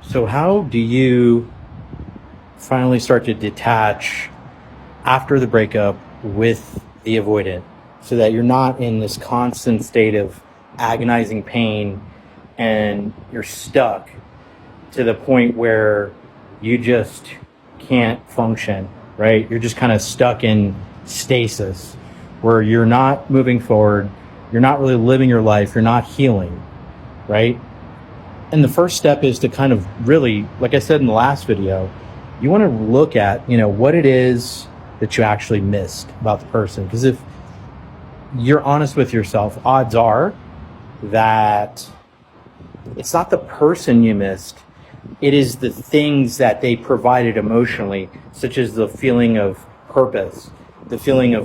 So how do you finally start to detach after the breakup with the avoidant so that you're not in this constant state of agonizing pain and you're stuck to the point where you just can't function, right? You're just kind of stuck in stasis where you're not moving forward, you're not really living your life, you're not healing, right? And the first step is to kind of really, like I said in the last video, you want to look at, what it is that you actually missed about the person. Because if you're honest with yourself, odds are that it's not the person you missed, it is the things that they provided emotionally, such as the feeling of purpose, the feeling of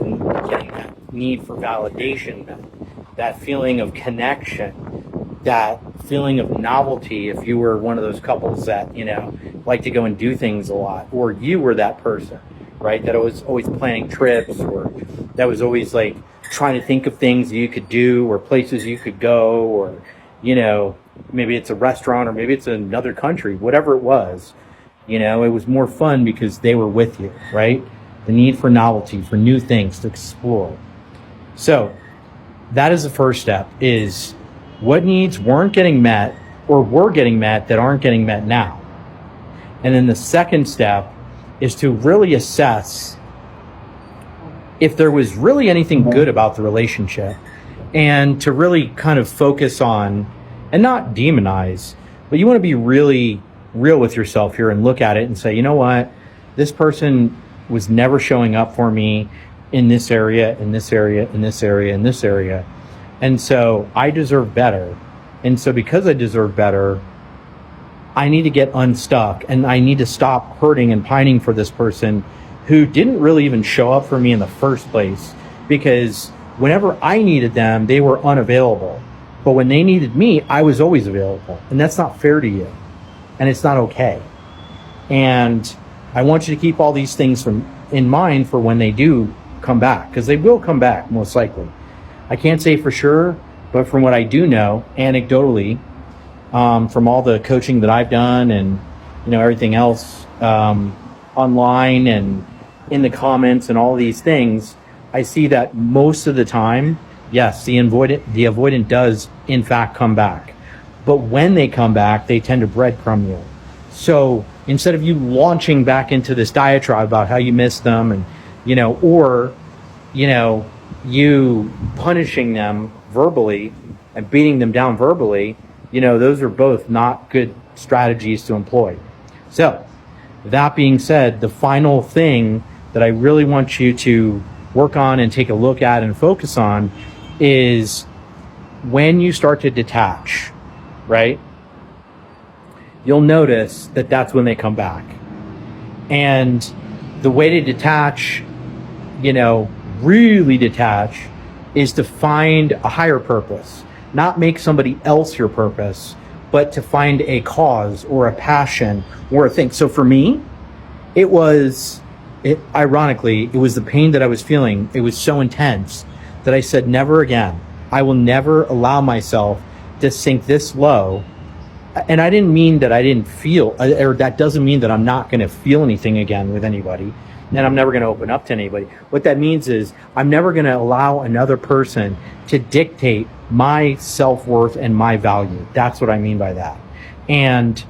getting that need for validation met, that feeling of connection, that feeling of novelty if you were one of those couples that, like to go and do things a lot, or you were that person, right, that was always planning trips, or that was always like trying to think of things you could do or places you could go, or, maybe it's a restaurant or maybe it's another country, whatever it was, it was more fun because they were with you, right? The need for novelty, for new things to explore. So that is the first step, is what needs weren't getting met or were getting met that aren't getting met now. And then the second step is to really assess if there was really anything good about the relationship, and to really kind of focus on, and not demonize, but you want to be really real with yourself here and look at it and say, you know what, this person was never showing up for me in this area, in this area, in this area, in this area. And so I deserve better. And so because I deserve better, I need to get unstuck, and I need to stop hurting and pining for this person who didn't really even show up for me in the first place, because whenever I needed them, they were unavailable. But when they needed me, I was always available. And that's not fair to you. And it's not okay. And I want you to keep all these things in mind for when they do come back, because they will come back most likely. I can't say for sure, but from what I do know, anecdotally, from all the coaching that I've done and everything else online and in the comments and all these things, I see that most of the time, yes, the avoidant does in fact come back. But when they come back, they tend to breadcrumb you. So instead of you launching back into this diatribe about how you miss them and, or, you punishing them verbally and beating them down verbally, those are both not good strategies to employ. So that being said, the final thing that I really want you to work on and take a look at and focus on is when you start to detach, right? You'll notice that that's when they come back. And the way to detach, really detach, is to find a higher purpose, not make somebody else your purpose, but to find a cause or a passion or a thing. So for me, ironically, it was the pain that I was feeling. It was so intense that I said, never again. I will never allow myself to sink this low. And I didn't mean that I didn't feel, or that doesn't mean that I'm not going to feel anything again with anybody, and I'm never going to open up to anybody. What that means is I'm never going to allow another person to dictate my self-worth and my value. That's what I mean by that. And,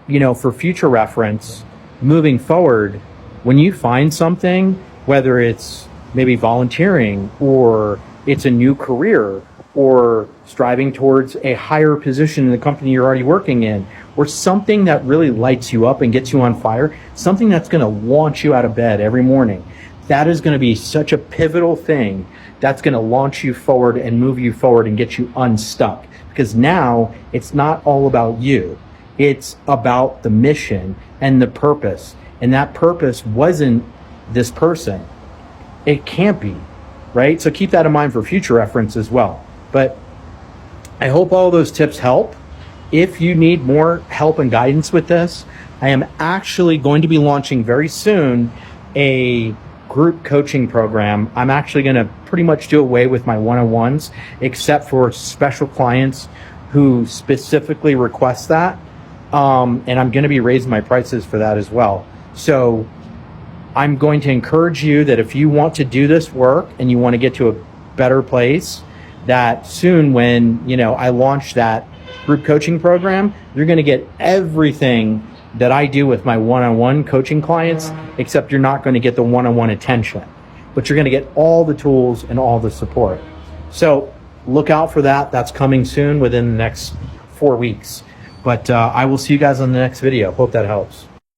for future reference, moving forward, when you find something, whether it's maybe volunteering, or it's a new career, or striving towards a higher position in the company you're already working in, or something that really lights you up and gets you on fire, something that's going to launch you out of bed every morning, that is going to be such a pivotal thing that's going to launch you forward and move you forward and get you unstuck. Because now it's not all about you. It's about the mission and the purpose. And that purpose wasn't this person. It can't be, right? So keep that in mind for future reference as well. But I hope all those tips help. If you need more help and guidance with this, I am actually going to be launching very soon a group coaching program. I'm actually going to pretty much do away with my one-on-ones, except for special clients who specifically request that. And I'm going to be raising my prices for that as well. So I'm going to encourage you that if you want to do this work and you want to get to a better place, that soon when, I launch that group coaching program, you're going to get everything that I do with my one-on-one coaching clients, except you're not going to get the one-on-one attention, but you're going to get all the tools and all the support. So look out for that. That's coming soon within the next 4 weeks. But I will see you guys on the next video. Hope that helps.